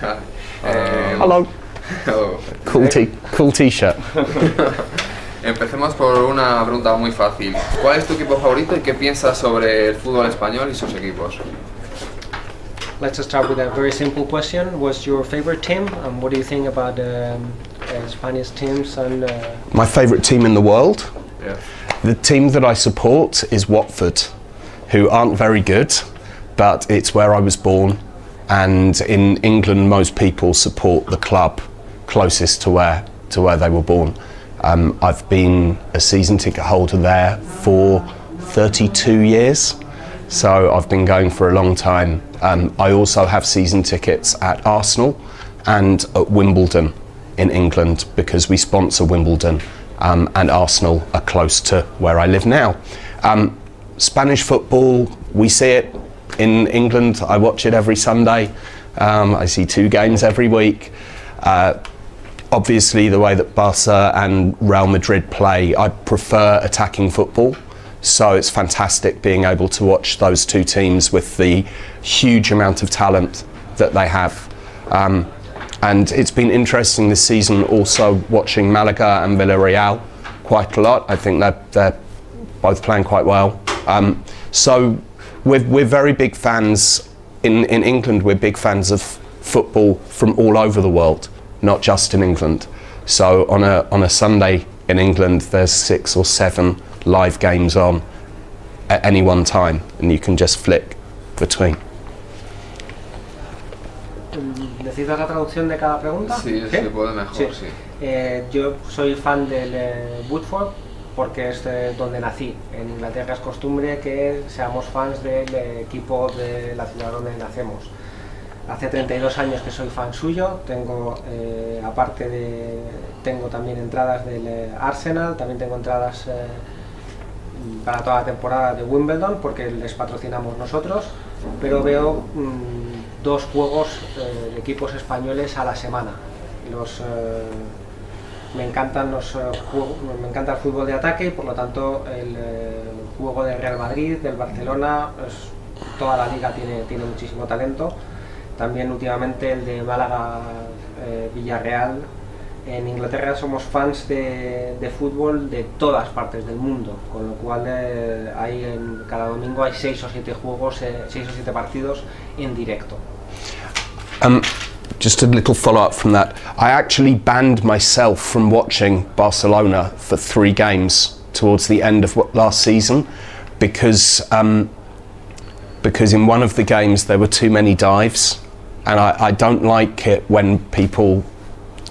Hello. Hello. Cool t-shirt. Empecemos por una pregunta muy fácil. ¿Cuál es tu equipo favorito y qué piensas sobre el fútbol español y sus equipos? Let's start with a very simple question. What's your favorite team and what do you think about Spanish teams? And My favourite team in the world? Yeah. The team that I support is Watford, who aren't very good, but it's where I was born, and in England most people support the club closest to where they were born. I've been a season ticket holder there for 32 years, so I've been going for a long time. I also have season tickets at Arsenal and at Wimbledon in England because we sponsor Wimbledon, and Arsenal are close to where I live now. Spanish football, we see it in England. I watch it every Sunday. I see 2 games every week. Obviously the way that Barca and Real Madrid play, I prefer attacking football, so it's fantastic being able to watch those 2 teams with the huge amount of talent that they have. And it's been interesting this season also watching Malaga and Villarreal quite a lot. I think they're both playing quite well. So we're very big fans, in England we're big fans of football from all over the world, not just in England. So on a Sunday in England there's 6 or 7 live games on at any one time and you can just flick between. ¿Necesitas la traducción de cada pregunta? Sí, se puede mejor, sí. Yo soy fan del Watford porque es donde nací. En Inglaterra es costumbre que seamos fans del equipo de la ciudad donde nacemos. Hace 32 años que soy fan suyo, tengo tengo también entradas del Arsenal, también tengo entradas para toda la temporada de Wimbledon porque les patrocinamos nosotros, pero veo 2 juegos de equipos españoles a la semana. Me encanta el fútbol de ataque y por lo tanto el juego del Real Madrid, del Barcelona, toda la liga tiene muchísimo talento. También últimamente el de Málaga, Villarreal. En Inglaterra somos fans de fútbol de todas partes del mundo, con lo cual cada domingo hay 6 o 7 juegos, 6 o 7 partidos en directo. Just a little follow-up from that. I actually banned myself from watching Barcelona for 3 games towards the end of last season because in one of the games there were too many dives, and I don't like it when people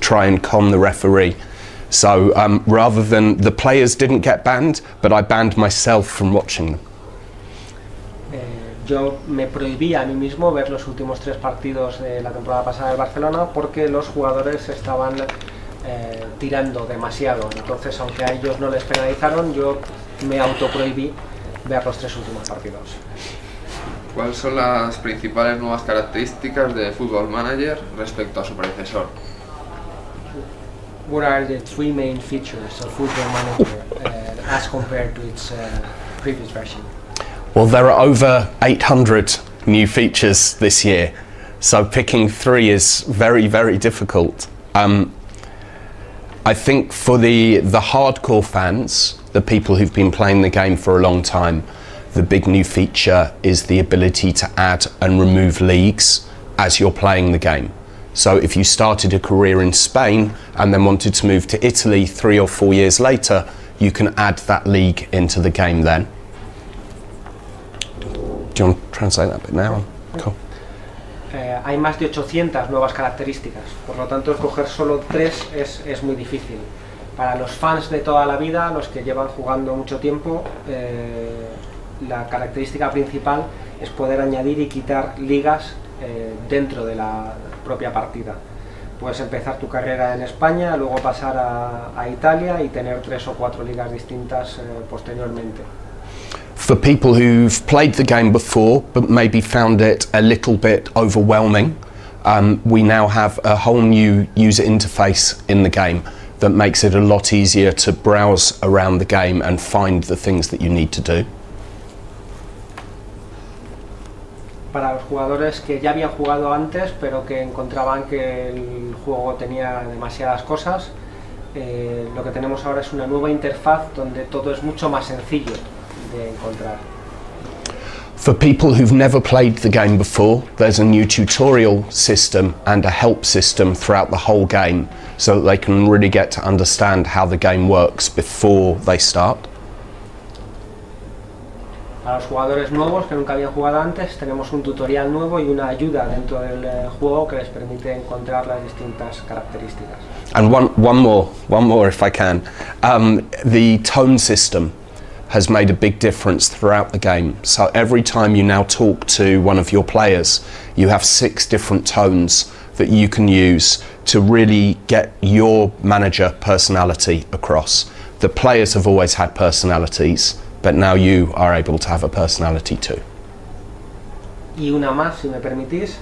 try and con the referee. So rather than, the players didn't get banned, but I banned myself from watching them. Yo me prohibí a mí mismo ver los últimos 3 partidos de la temporada pasada del Barcelona porque los jugadores estaban tirando demasiado. Entonces, aunque a ellos no les penalizaron, yo me autoprohibí ver los 3 últimos partidos. ¿Cuáles son las principales nuevas características de Football Manager respecto a su predecesor? What are the 3 main features of Football Manager as compared to its previous version? Well, there are over 800 new features this year, so picking 3 is very, very difficult. I think for the hardcore fans, the people who've been playing the game for a long time, the big new feature is the ability to add and remove leagues as you're playing the game. So if you started a career in Spain and then wanted to move to Italy 3 or 4 years later, you can add that league into the game then. Do you want to translate that bit now? Cool. Hay más de 800 nuevas características, por lo tanto escoger solo 3 es muy difícil. Para los fans de toda la vida, los que llevan jugando mucho tiempo, la característica principal es poder añadir y quitar ligas dentro de la propia partida. Puedes empezar tu carrera en España, luego pasar a Italia y tener 3 o 4 ligas distintas posteriormente. For people who've played the game before but maybe found it a little bit overwhelming, we now have a whole new user interface in the game that makes it a lot easier to browse around the game and find the things that you need to do. para los jugadores que ya habían jugado antes pero que encontraban que el juego tenía demasiadas cosas. Lo que tenemos ahora es una nueva interfaz donde todo es mucho más sencillo de encontrar. For people who've never played the game before, there's a new tutorial system and a help system throughout the whole game so that they can really get to understand how the game works before they start. Para los jugadores nuevos que nunca habían jugado antes, tenemos un tutorial nuevo y una ayuda dentro del juego que les permite encontrar las distintas características. And one more if I can. The tone system has made a big difference throughout the game. So every time you now talk to one of your players, you have 6 different tones that you can use to really get your manager personality across. The players have always had personalities, but now you are able to have a personality too. Y una más, si me permitís,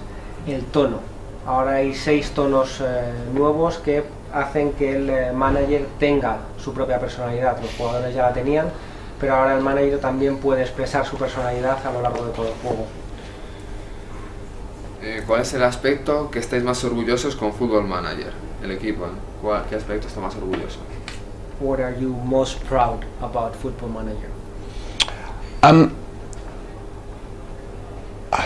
el tono. Ahora hay 6 tonos nuevos que hacen que el manager tenga su propia personalidad. Los jugadores ya la tenían, pero ahora el manager también puede expresar su personalidad a lo largo de todo el juego. ¿Cuál es el aspecto que estáis más orgullosos con Football Manager, el equipo? ¿Qué aspecto está más orgulloso? What are you most proud about Football Manager?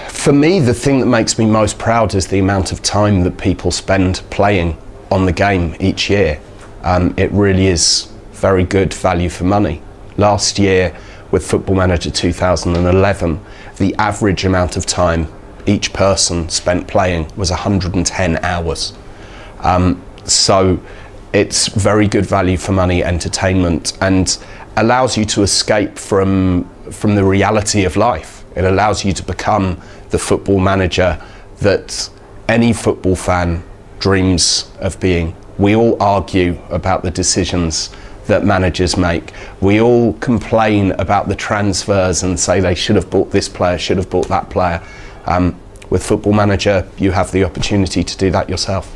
For me, the thing that makes me most proud is the amount of time that people spend playing on the game each year. It really is very good value for money. Last year, with Football Manager 2011, the average amount of time each person spent playing was 110 hours. So it's very good value for money entertainment and allows you to escape from the reality of life. It allows you to become the football manager that any football fan dreams of being. We all argue about the decisions that managers make. We all complain about the transfers and say they should have bought this player, should have bought that player. With Football Manager, you have the opportunity to do that yourself.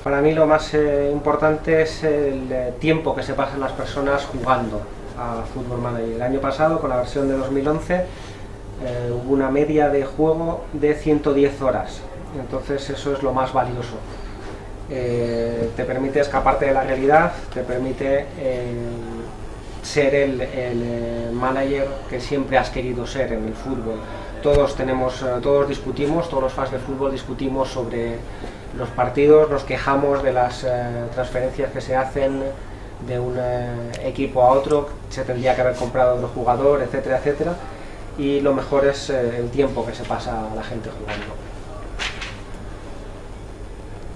Para mí lo más importante es el tiempo que se pasan las personas jugando a Football Manager. El año pasado, con la versión de 2011, hubo una media de juego de 110 horas. Entonces eso es lo más valioso. Te permite escaparte de la realidad, te permite ser el manager que siempre has querido ser en el fútbol. Todos discutimos, todos los fans de fútbol discutimos sobre los partidos, nos quejamos de las transferencias que se hacen de un equipo a otro, se tendría que haber comprado otro jugador, etcétera, etcétera, y lo mejor es el tiempo que se pasa la gente jugando.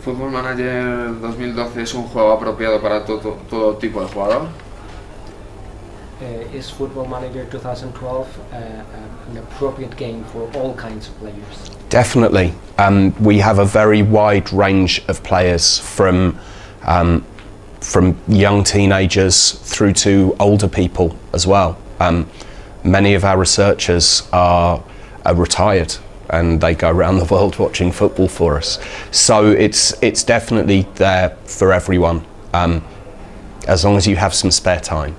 ¿Football Manager 2012 es un juego apropiado para todo tipo de jugador? Is Football Manager 2012 an appropriate game for all kinds of players? Definitely. We have a very wide range of players from young teenagers through to older people as well. Many of our researchers are retired and they go around the world watching football for us. So it's definitely there for everyone, as long as you have some spare time.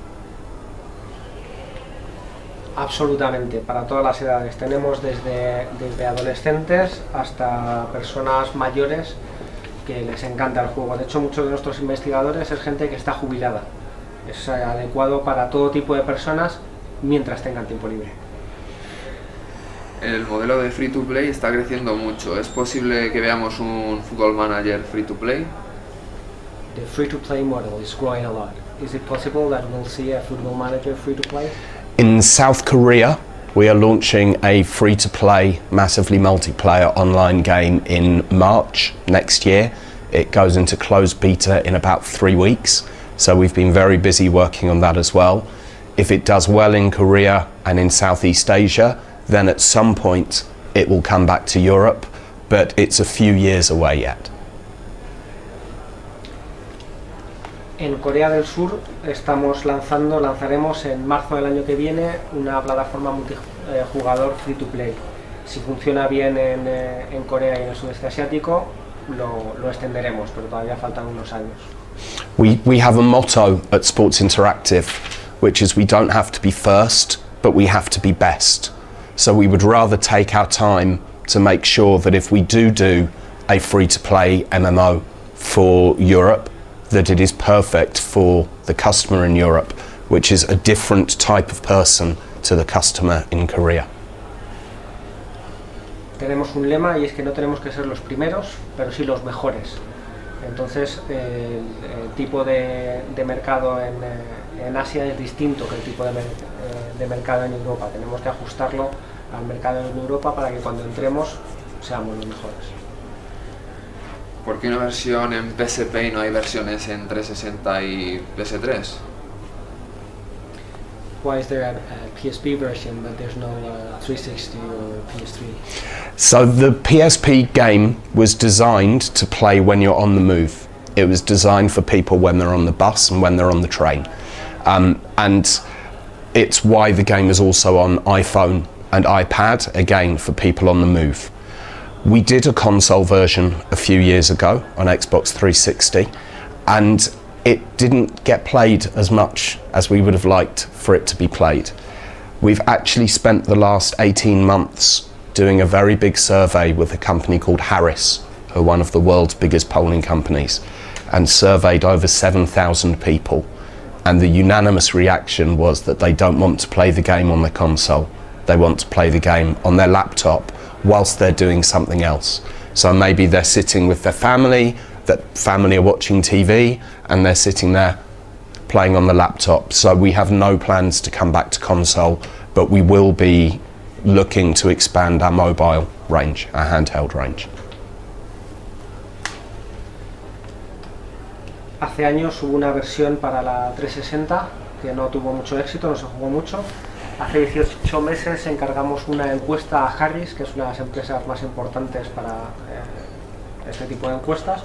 Absolutamente, para todas las edades. Tenemos desde adolescentes hasta personas mayores que les encanta el juego. De hecho, muchos de nuestros investigadores es gente que está jubilada. Es adecuado para todo tipo de personas mientras tengan tiempo libre. El modelo de free to play está creciendo mucho. ¿Es posible que veamos un Football Manager free to play? The free to play model is growing a lot. Is it possible that we'll see a Football Manager free to play? In South Korea, we are launching a free-to-play, massively multiplayer online game in March next year. It goes into closed beta in about 3 weeks, so we've been very busy working on that as well. If it does well in Korea and in Southeast Asia, then at some point it will come back to Europe, but it's a few years away yet. En Corea del Sur lanzaremos en marzo del año que viene una plataforma multijugador free to play. Si funciona bien en Corea y en el sudeste asiático, lo extenderemos, pero todavía faltan unos años. We have a motto at Sports Interactive, which is we don't have to be first, but we have to be best. So we would rather take our time to make sure that if we do a free-to-play MMO for Europe, that it is perfect for the customer in Europe, which is a different type of person to the customer in Korea. Tenemos un lema y es que no tenemos que ser los primeros, pero sí los mejores. Entonces el tipo de mercado en Asia es distinto que el tipo de mercado en Europa. Tenemos que ajustarlo al mercado en Europa para que cuando entremos seamos los mejores. ¿Por qué una versión en PSP y no hay versiones en 360 y PS3? Why is there a PSP version but there's no 360 or PS3? So the PSP game was designed to play when you're on the move. It was designed for people when they're on the bus and when they're on the train. And it's why the game is also on iPhone and iPad, again for people on the move. We did a console version a few years ago on Xbox 360 and it didn't get played as much as we would have liked for it to be played. We've actually spent the last 18 months doing a very big survey with a company called Harris, who are one of the world's biggest polling companies, and surveyed over 7,000 people. And the unanimous reaction was that they don't want to play the game on the console. They want to play the game on their laptop whilst they're doing something else. So maybe they're sitting with their family, that family are watching TV, and they're sitting there playing on the laptop. So we have no plans to come back to console, but we will be looking to expand our mobile range, our handheld range. Hace años hubo una versión para la 360 que no tuvo mucho éxito, no se jugó mucho. Hace 18 meses encargamos una encuesta a Harris, que es una de las empresas más importantes para este tipo de encuestas,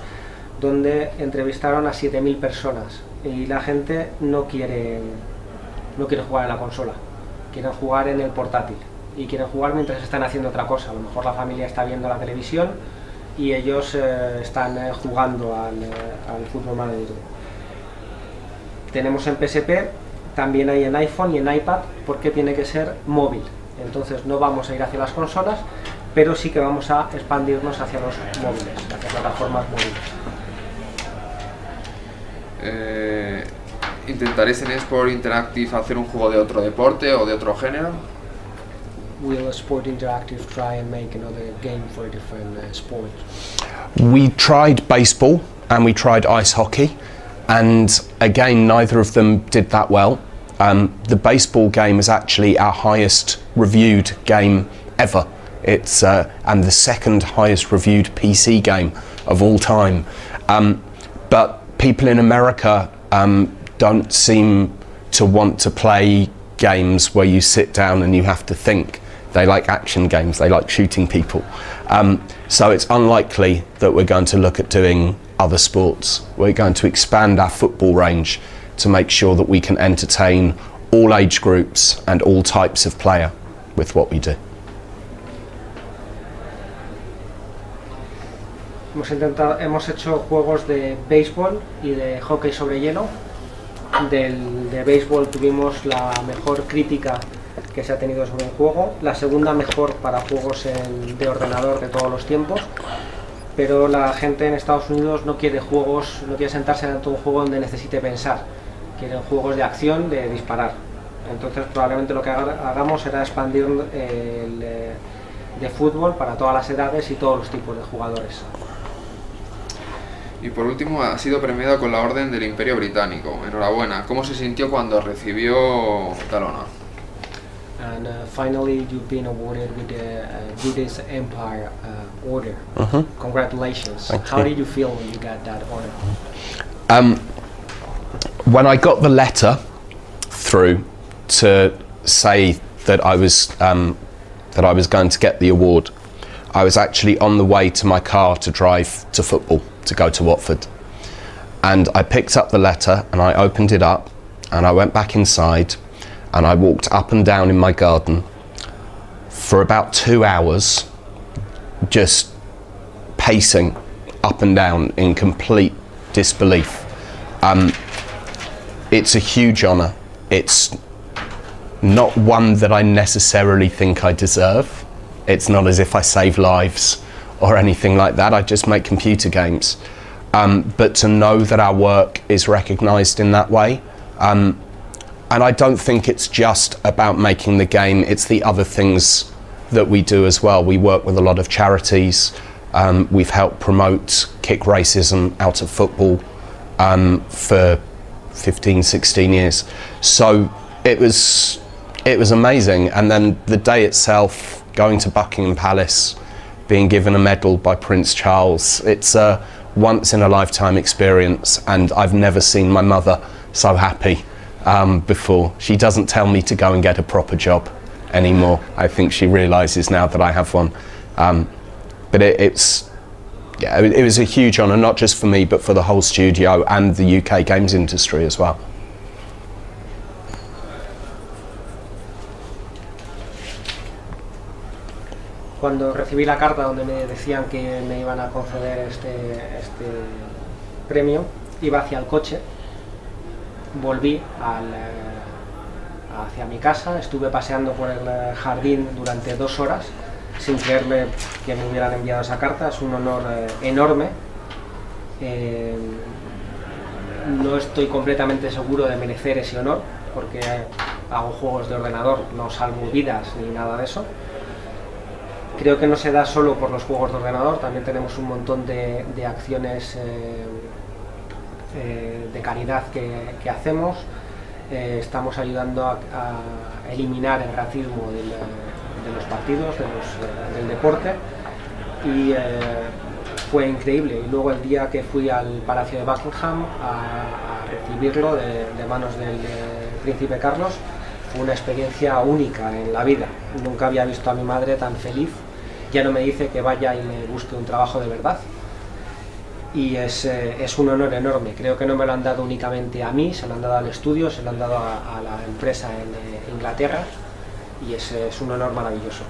donde entrevistaron a 7.000 personas y la gente no quiere jugar en la consola, quieren jugar en el portátil y quieren jugar mientras están haciendo otra cosa. A lo mejor la familia está viendo la televisión y ellos están jugando al Football Manager. Tenemos en PSP, también hay en iPhone y en iPad, porque tiene que ser móvil. Entonces no vamos a ir hacia las consolas, pero sí que vamos a expandirnos hacia los móviles, hacia plataformas móviles. ¿Intentaréis en Sport Interactive hacer un juego de otro deporte o de otro género? Will Sport Interactive try and make another game for a different sport? We tried baseball and we tried ice hockey, and again neither of them did that well. The baseball game is actually our highest reviewed game ever. It's and the second highest reviewed PC game of all time. But people in America don't seem to want to play games where you sit down and you have to think. They like action games, they like shooting people. So it's unlikely that we're going to look at doing other sports. We're going to expand our football range to make sure that we can entertain all age groups and all types of player with what we do. Hemos hecho juegos de béisbol y de hockey sobre hielo. De béisbol tuvimos la mejor crítica que se ha tenido sobre un juego, la segunda mejor para juegos de ordenador de todos los tiempos, pero la gente en Estados Unidos no quiere sentarse ante un juego donde necesite pensar, quieren juegos de acción, de disparar. Entonces probablemente lo que hagamos será expandir de fútbol para todas las edades y todos los tipos de jugadores. Y por último, ha sido premiado con la Orden del Imperio Británico. Enhorabuena. ¿Cómo se sintió cuando recibió tal honor? And finally, you've been awarded with the British Empire Order. Congratulations. How did you feel when you got that honor? When I got the letter through to say that I was going to get the award, I was actually on the way to my car to drive to football, to go to Watford. And I picked up the letter and I opened it up and I went back inside and I walked up and down in my garden for about 2 hours, just pacing up and down in complete disbelief. It's a huge honour. It's not one that I necessarily think I deserve. It's not as if I save lives or anything like that. I just make computer games. But to know that our work is recognised in that way, and I don't think it's just about making the game, it's the other things that we do as well. We work with a lot of charities. We've helped promote kick racism out of football for 15, 16 years. So it was amazing. And then the day itself, going to Buckingham Palace, being given a medal by Prince Charles, it's a once in a lifetime experience, and I've never seen my mother so happy before. She doesn't tell me to go and get a proper job anymore. I think she realises now that I have one. But it was a huge honour, not just for me, but for the whole studio and the UK games industry as well. Cuando recibí la carta donde me decían que me iban a conceder este premio, iba hacia el coche, volví hacia mi casa, estuve paseando por el jardín durante 2 horas, sin creerme que me hubieran enviado esa carta. Es un honor enorme. No estoy completamente seguro de merecer ese honor, porque hago juegos de ordenador, no salvo vidas ni nada de eso. Creo que no se da solo por los juegos de ordenador, también tenemos un montón de acciones de caridad que hacemos. Estamos ayudando a eliminar el racismo de los partidos, del deporte, y fue increíble. Y luego el día que fui al Palacio de Buckingham a recibirlo de manos del príncipe Carlos, fue una experiencia única en la vida. Nunca había visto a mi madre tan feliz. Ya no me dice que vaya y me busque un trabajo de verdad. Y es un honor enorme. Creo que no me lo han dado únicamente a mí, se lo han dado al estudio, se lo han dado a la empresa en Inglaterra, y es un honor maravilloso.